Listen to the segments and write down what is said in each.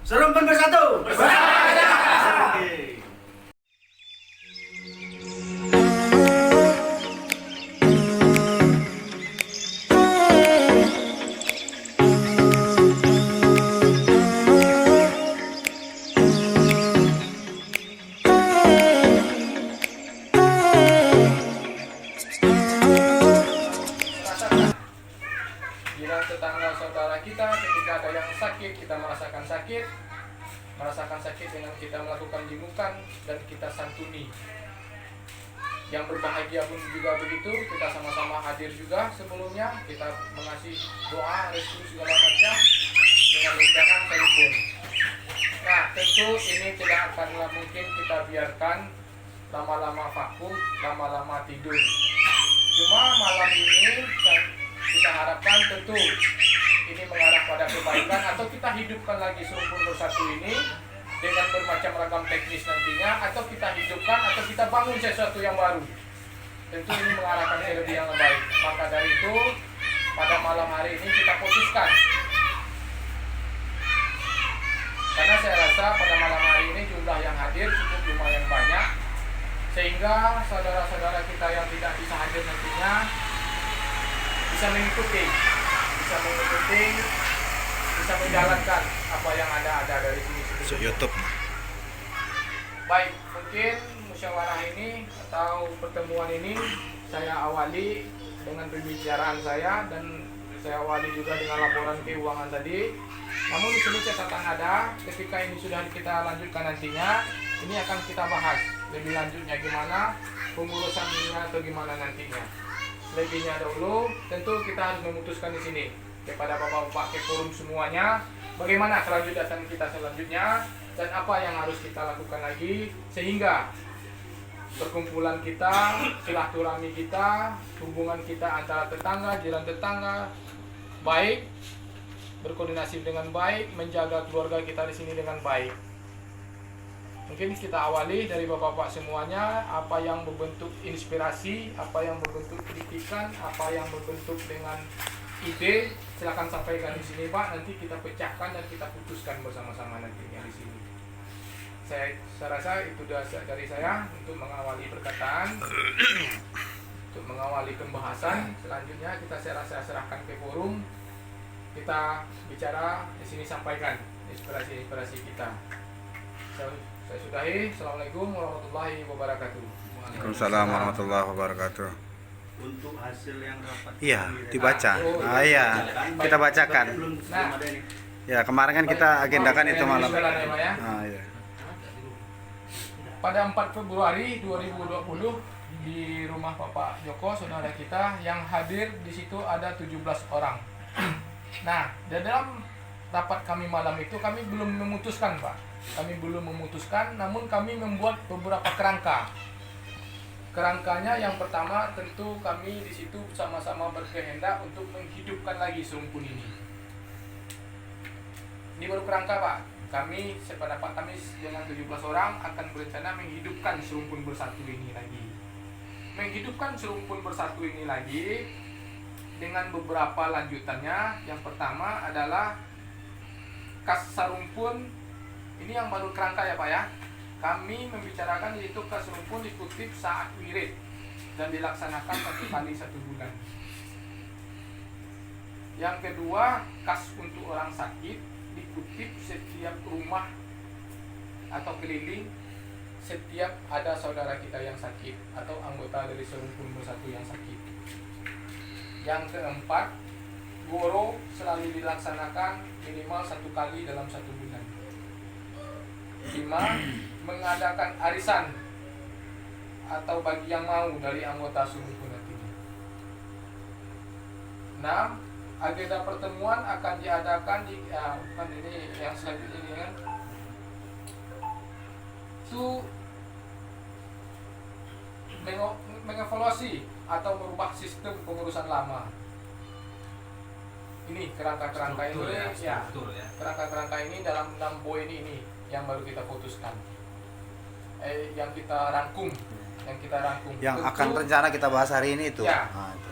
Serumpun bersatu. Oke. Bila tetangga saudara kita ketika ada yang sakit, kita merasakan sakit dengan kita melakukan jimukan dan kita santuni. Yang berbahagia pun juga begitu, kita sama-sama hadir juga sebelumnya, kita mengasih doa, restu segala macam dengan undangan telepon. Nah, tentu ini tidak akanlah mungkin kita biarkan lama-lama vakum, lama-lama tidur. Cuma malam ini kita harapkan tentu ini mengarah pada kebaikan, atau kita hidupkan lagi Serumpun Bersatu ini dengan bermacam ragam teknis nantinya, atau kita hidupkan atau kita bangun sesuatu yang baru. Tentu ini mengarahkan ke lebih yang baik. Maka dari itu pada malam hari ini kita putuskan, karena saya rasa pada malam hari ini jumlah yang hadir cukup lumayan banyak, sehingga saudara-saudara kita yang tidak bisa hadir nantinya bisa mengikuti, bisa menjalankan apa yang ada dari sini sebelumnya. YouTube. Baik, mungkin musyawarah ini atau pertemuan ini saya awali dengan pembicaraan saya, dan saya awali juga dengan laporan keuangan tadi. Namun di sini catatan ada, ketika ini sudah kita lanjutkan nantinya, ini akan kita bahas lebih lanjutnya gimana pengurusannya atau gimana nantinya. Lebihnya dahulu, tentu kita harus memutuskan di sini kepada bapak-bapak ke forum semuanya, bagaimana kelanjutan kita selanjutnya dan apa yang harus kita lakukan lagi, sehingga perkumpulan kita, silaturahmi kita, hubungan kita antara tetangga, jiran tetangga baik, berkoordinasi dengan baik, menjaga keluarga kita di sini dengan baik. Mungkin kita awali dari bapak-bapak semuanya, apa yang berbentuk inspirasi, apa yang berbentuk kritikan, apa yang berbentuk dengan ide, silakan sampaikan di sini Pak. Nanti kita pecahkan dan kita putuskan bersama-sama nantinya di sini. Saya rasa itu dasar dari saya untuk mengawali perkataan, untuk mengawali pembahasan. Selanjutnya saya serahkan ke forum, kita bicara di sini, sampaikan inspirasi kita. Saya sudahi. Assalamualaikum warahmatullahi wabarakatuh. Waalaikumsalam warahmatullahi wabarakatuh. Untuk hasil yang rapat. Iya, dibaca. Iya, kita bacakan. Nah, Ya, kemarin kan kita agendakan itu malam. Ya. Iya. Pada 4 Februari 2020 di rumah Bapak Joko, saudara kita, yang hadir di situ ada 17 orang. Nah, di dalam rapat kami malam itu kami belum memutuskan, Pak. Kami belum memutuskan, namun kami membuat beberapa kerangka. Kerangkanya yang pertama, tentu kami di situ sama-sama berkehendak untuk menghidupkan lagi Serumpun ini. Ini baru kerangka, Pak. Kami, sependapat kami dengan 17 orang akan berencana menghidupkan Serumpun Bersatu ini lagi. Menghidupkan Serumpun Bersatu ini lagi dengan beberapa lanjutannya. Yang pertama adalah kas Serumpun. Ini yang baru kerangka ya Pak ya. Kami membicarakan yaitu kas Serumpun dikutip saat wirid dan dilaksanakan 1 kali 1 bulan. Yang kedua, kas untuk orang sakit dikutip setiap rumah atau keliling setiap ada saudara kita yang sakit atau anggota dari Serumpun Bersatu yang sakit. Yang keempat, goro selalu dilaksanakan minimal 1 kali dalam 1 bulan. 5. Mengadakan arisan atau bagi yang mau dari anggota Serumpun nantinya. 6. Agenda pertemuan akan diadakan di bukan ini yang selanjutnya ini kan. Itu mengevaluasi atau merubah sistem pengurusan lama. Ini kerangka-kerangka ini ya. Kerangka-kerangka ini dalam 6 poin ini yang baru kita putuskan. Yang kita rangkum. Yang akan rencana kita bahas hari ini itu. Ya. Nah, itu.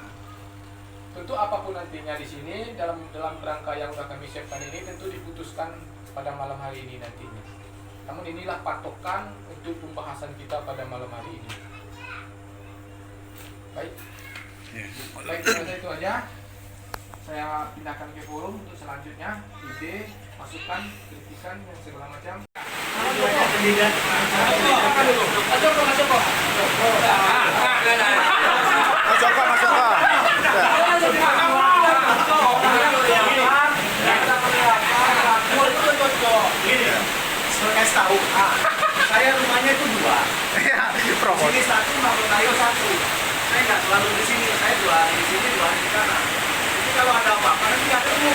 tentu apapun nantinya di sini dalam kerangka yang sudah kami siapkan ini tentu diputuskan pada malam hari ini nantinya. Namun inilah patokan untuk pembahasan kita pada malam hari ini. Baik. Baik, itu aja. Saya pindahkan ke forum untuk selanjutnya ide, masukan, kritikan dan segala macam. Saya tahu, saya rumahnya itu 2. Promosi. Sini 1, Mangkotayo 1. Saya nggak selalu di sini, saya 2 hari di sini, 2 hari di sana. Jadi kalau ada apa-apa nanti nggak ketemu.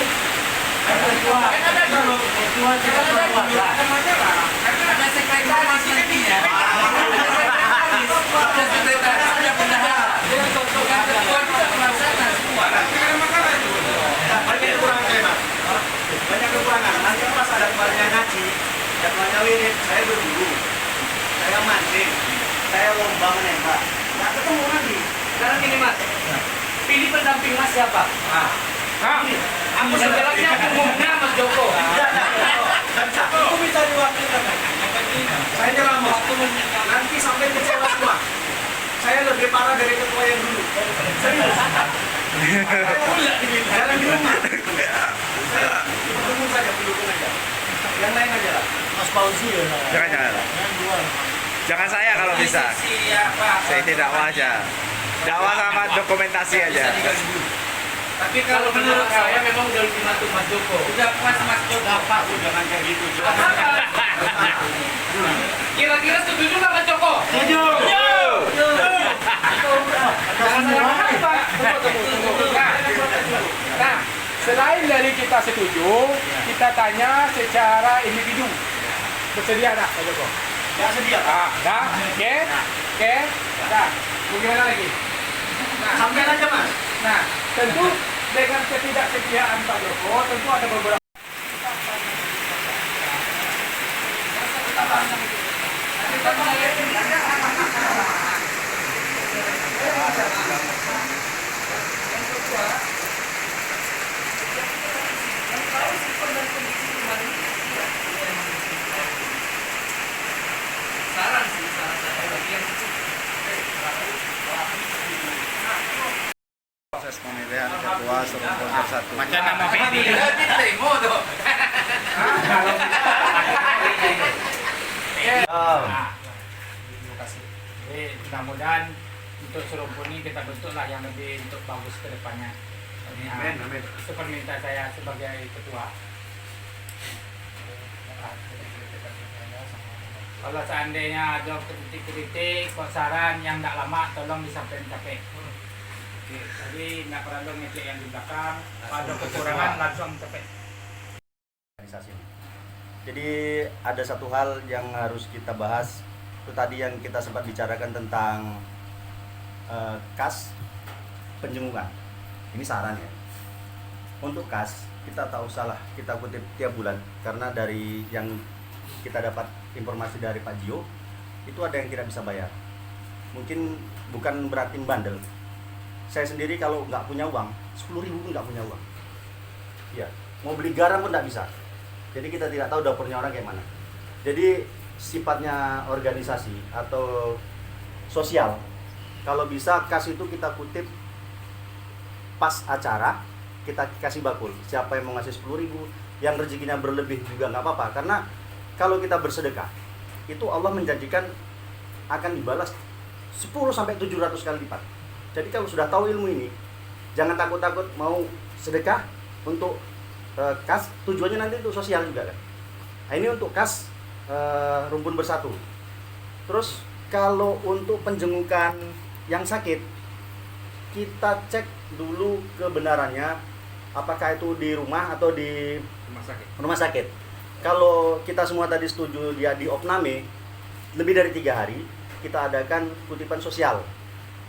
Ada sekretaris nantinya. Ada sekretaris, ada bendahara. Banyak kekurangan saya, Mas. Banyak kekurangan. Nanti pas ada kemarinnya ngaji, jadwalnya wirid, saya berburu, saya mancing, saya lomba menembak. Nggak ketemu nanti. Sekarang gini, Mas. Pilih pendamping Mas siapa? Aku sebenarnya umumnya Mas Joko. Aku bisa diwakilkan. Saya nyerah Mas. Nanti sampai kecewa semua. Saya lebih parah dari ketua yang dulu. Serius. Jalan di rumah. Saya dukung saja, pendukung aja. Yang lain aja lah. Mas Fauzi ya. Jangan. Jangan saya kalau bisa. Saya tidak aja. Dakwah sama dokumentasi aja. Tapi kalau menurut saya memang udah ultimatum Mas Joko. Udah pas Mas Joko. Pak, jangan kayak gitu. Kira-kira setuju nggak Mas Joko? Setuju. Jangan salah paham, Pak. Tunggu. Nah, selain dari kita setuju, kita tanya secara individu. Bersedia nggak Pak Joko? Nggak sedia. Dah, oke, dah. Bagaimana lagi? Nah, Sampai aja Mas. Nah, tentu dengan ketidaksediaan Pak Joko, tentu ada beberapa. Proses pemilihan ketua Serumpun Bersatu. Macam nama Fendi. Diterima tuh. Terima kasih. Jadi mudah-mudahan untuk Serumpun ini kita bentuklah yang lebih untuk bagus ke depannya. Amin, amin. Itu permintaan saya sebagai ketua. Kalau seandainya ada kritik-kritik, saran yang tidak lama, tolong disampaikan capek. Oke, jadi tidak perlu ngecek yang di belakang. Ada kekurangan langsung capek. Organisasi. Jadi ada satu hal yang harus kita bahas, itu tadi yang kita sempat bicarakan tentang kas penjengungan. Ini saran ya. Untuk kas kita tak usahlah kita kutip tiap bulan, karena dari yang kita dapat informasi dari Pak Jio itu ada yang tidak bisa bayar. Mungkin bukan berarti bandel. Saya sendiri kalau nggak punya uang 10.000 pun nggak punya uang. Ya, mau beli garam pun nggak bisa. Jadi kita tidak tahu dapurnya orang kayak mana. Jadi sifatnya organisasi atau sosial, kalau bisa kas itu kita kutip pas acara, kita kasih bakul. Siapa yang mau ngasih 10.000, yang rezekinya berlebih juga nggak apa-apa. Karena kalau kita bersedekah, itu Allah menjanjikan akan dibalas 10-700 kali lipat. Jadi kalau sudah tahu ilmu ini, jangan takut-takut mau sedekah untuk kas, tujuannya nanti untuk sosial juga kan. Nah, ini untuk kas Rumpun Bersatu. Terus kalau untuk penjengukan yang sakit, kita cek dulu kebenarannya, apakah itu di rumah atau di rumah sakit. Kalau kita semua tadi setuju dia di opname lebih dari 3 hari, kita adakan kutipan sosial.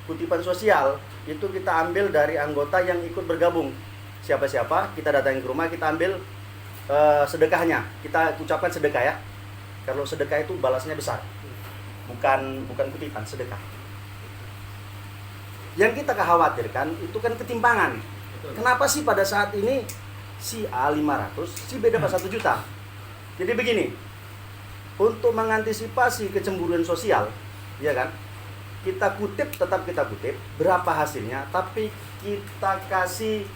Kutipan sosial itu kita ambil dari anggota yang ikut bergabung. Siapa-siapa kita datangin ke rumah, kita ambil sedekahnya, kita ucapkan sedekah ya. Kalau sedekah itu balasnya besar, bukan kutipan, sedekah. Yang kita khawatirkan itu kan ketimpangan. Kenapa sih pada saat ini si A 500, si B dapat 1 juta? Jadi begini, untuk mengantisipasi kecemburuan sosial, ya kan? Kita kutip, tetap kita kutip berapa hasilnya, tapi kita kasih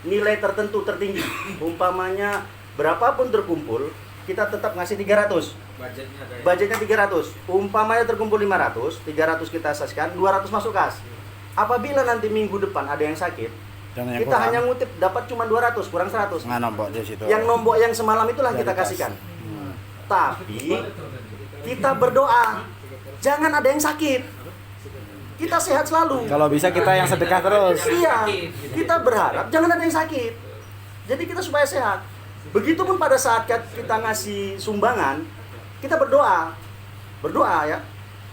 nilai tertentu tertinggi. Umpamanya berapapun terkumpul, kita tetap ngasih 300. Budgetnya 300. Umpamanya terkumpul 500, 300 kita asaskan, 200 masuk kas. Apabila nanti minggu depan ada yang sakit, kita hanya ngutip dapat cuma 200, kurang 100. Nggak nombok di situ. Yang nombok yang semalam itulah kita kasihkan. Tapi kita berdoa, jangan ada yang sakit. Kita sehat selalu. Kalau bisa kita yang sedekah terus. Iya, kita berharap jangan ada yang sakit. Jadi kita supaya sehat. Begitupun pada saat kita ngasih sumbangan, kita berdoa. Berdoa ya.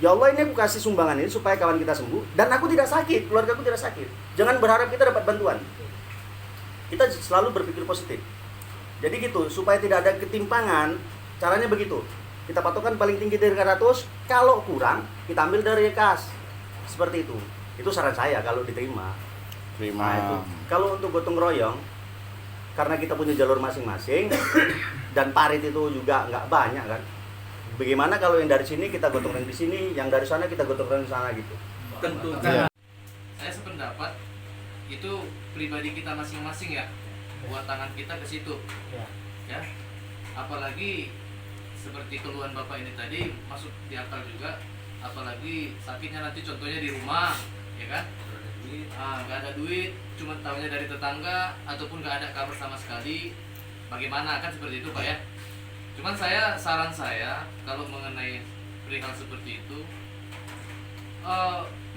Ya Allah, ini aku kasih sumbangan ini supaya kawan kita sembuh dan aku tidak sakit, keluarga aku tidak sakit. Jangan berharap kita dapat bantuan. Kita selalu berpikir positif. Jadi gitu, supaya tidak ada ketimpangan, caranya begitu. Kita patokan paling tinggi dari 300, kalau kurang kita ambil dari kas. Seperti itu. Itu saran saya kalau diterima. Nah, itu. Kalau untuk gotong royong, karena kita punya jalur masing-masing dan parit itu juga nggak banyak kan. Bagaimana kalau yang dari sini kita gotong royong di sini, yang dari sana kita gotong royong di sana gitu. Tentu. Iya. Saya sependapat itu pribadi kita masing-masing ya. Buat tangan kita ke situ. Ya. Apalagi seperti keluhan Bapak ini tadi masuk di akal juga. Apalagi sakitnya nanti contohnya di rumah, ya kan? Nggak ada duit, cuma tahunya dari tetangga ataupun nggak ada kabar sama sekali. Bagaimana kan seperti itu Pak ya? Cuman saran saya kalau mengenai perihal seperti itu,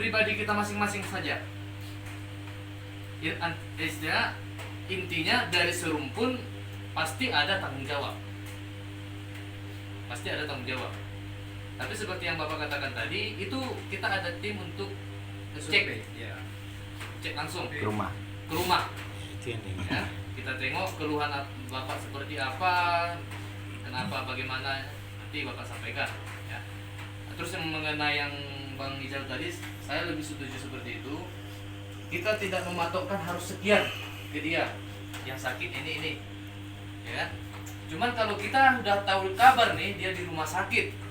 pribadi kita masing-masing saja. Intinya dari serumpun pasti ada tanggung jawab. Pasti ada tanggung jawab. Tapi seperti yang Bapak katakan tadi, itu kita ada tim untuk cek, cek langsung Ke rumah. ke rumah. Ya, kita tengok keluhan Bapak seperti apa, kenapa, bagaimana, nanti Bapak sampaikan. Ya. Terus yang mengenai yang Bang Ijal tadi, saya lebih setuju seperti itu. Kita tidak mematokkan harus sekian ke dia yang sakit ini, ya. Cuman kalau kita udah tahu kabar nih dia di rumah sakit,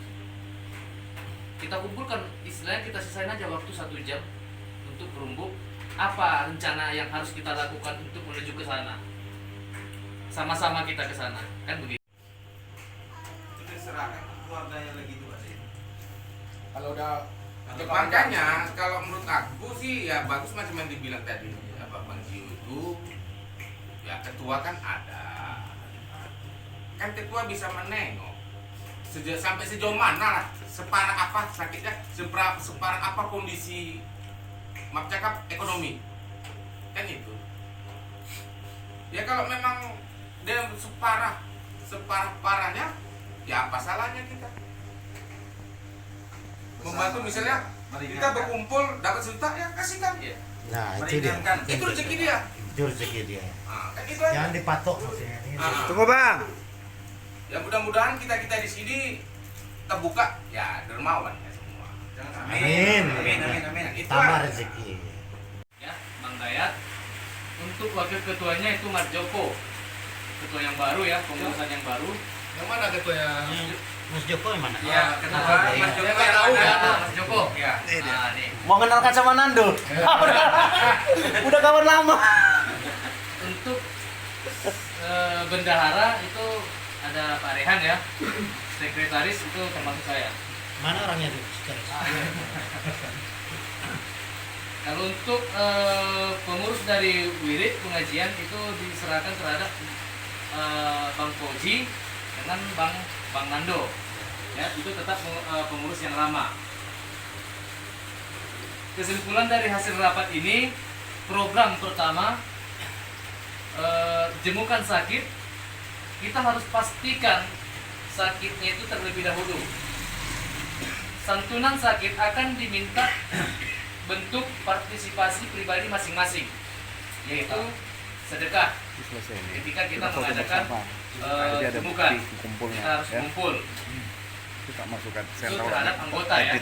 kita kumpulkan, istilahnya kita sisain aja waktu 1 jam untuk berumbuk apa rencana yang harus kita lakukan untuk menuju ke sana. Sama-sama kita ke sana, kan begitu. Itu diserahkan ke keluarganya lagi tuh sih. Kalau udah Makanya kalau menurut aku sih ya bagus macam yang dibilang tadi ya Bang Gio itu ya ketua kan ada, kan ketua bisa menengok sampai sejauh mana lah, separah apa sakitnya, separah apa kondisi maaf cakap ekonomi, kan itu ya. Kalau memang dia separah parahnya ya apa salahnya kita membantu. Misalnya kita berkumpul dapat juta ya kasihkan. Nah, itu dia. Itu rezeki dia. Itu rezeki dia. Kan itu aja. Jangan dipatok maksudnya. Tunggu Bang. Ya mudah-mudahan kita di sini terbuka ya dermawan ya semua. Amin. Itu Tambah aja. rezeki. ya, Bang Dayat. Untuk wakil ketuanya itu Mas Joko, ketua yang baru ya, pengurusan yang baru. Yang mana ketuanya? Mas Joko yang mana? Ya, ketua Mas Joko yang tahu mana? ya, Mas Joko. Ya. Nah, nih. Mau kenalkan sama Nando? Udah kawan lama. Untuk bendahara itu ada Pak Rehan ya. Sekretaris itu termasuk saya. Mana orangnya tuh? Kalau untuk pengurus dari Wirid pengajian itu diserahkan terhadap Bang Koji dengan Bang Nando. Ya, itu tetap pengurus yang lama. Kesimpulan dari hasil rapat ini, program pertama jemukan sakit, kita harus pastikan sakitnya itu terlebih dahulu. Santunan sakit akan diminta bentuk partisipasi pribadi masing-masing, yaitu sedekah. Ketika kita mengadakan jemukan, kita harus kumpul. Kita masukkan Itu terhadap anggota ya.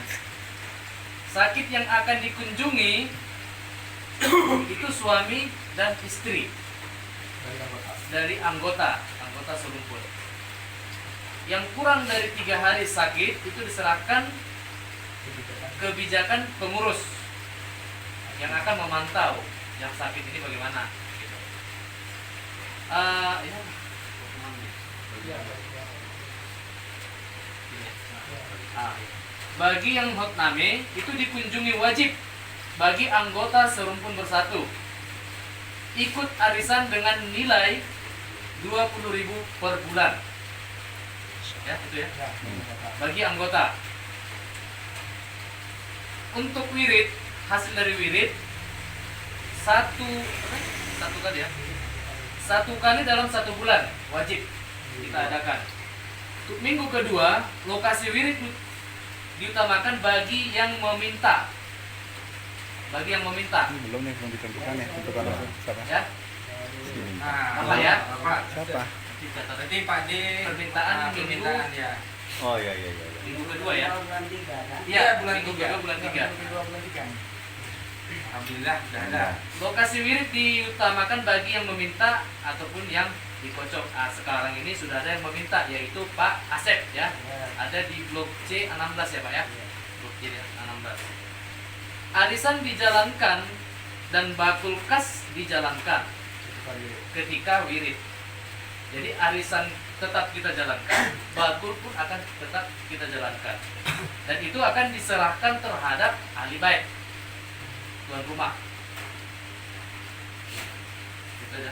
Sakit yang akan dikunjungi itu suami dan istri dari anggota serumpun. Yang kurang dari 3 hari sakit itu diserahkan kebijakan pengurus yang akan memantau yang sakit ini bagaimana. Gitu. Bagi yang hotname itu dikunjungi wajib bagi anggota serumpun bersatu. Ikut arisan dengan nilai 20.000 per bulan. Ya, itu ya. Bagi anggota. Untuk wirid, hasil dari wirid satu kali ya. 1 kali dalam 1 bulan wajib kita adakan. Untuk minggu kedua, lokasi wirid diutamakan bagi yang meminta. Bagi yang meminta. Belum ditentukan ya untuk kalau siapa? Ya. Apa ya? Siapa? Berarti Pak D Permintaan permintaan ya. Oh iya. Minggu kedua ya. Iya, bulan minggu 3. kedua bulan 3. Alhamdulillah sudah ada. Lokasi wirid diutamakan bagi yang meminta ataupun yang dikocok. Sekarang ini sudah ada yang meminta, yaitu Pak Asep ya. Ada di blok C16 ya Pak ya. Blok C16. Arisan dijalankan dan bakul kas dijalankan ketika wirid. Jadi arisan tetap kita jalankan, bakul pun akan tetap kita jalankan. Dan itu akan diserahkan terhadap ahli bait, tuan rumah. Gitu aja.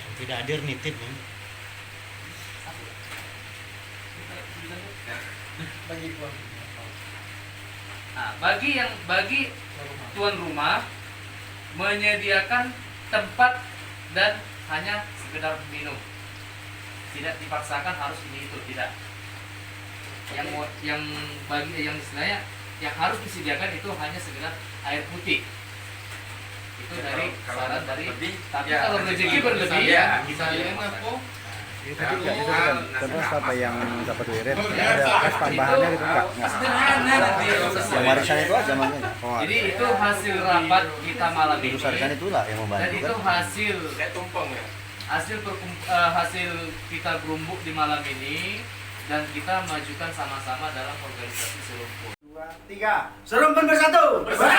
Yang tidak hadir nitip kan. Nah, bagi tuan rumah menyediakan tempat dan hanya sekedar minum. Tidak dipaksakan harus ini itu, tidak. Yang istilahnya yang harus disediakan itu hanya sekedar air putih. Itu dari saran dari tapi ya, kalau rezeki berlebih ya, kita yang mampu. Itu kan contoh siapa yang dapat wirid? Ada kas tambahannya gitu enggak? sederhana nanti. Yang warisan itu aja makanya. Oh, Jadi itu hasil rapat kita malam ini. Terus warisan itulah yang Dan membantu itu kan. hasil Kayak tumpeng ya. hasil kita gerumbuk di malam ini dan kita majukan sama-sama dalam organisasi serumpun. 2, 3. Serumpun bersatu. Bersatu.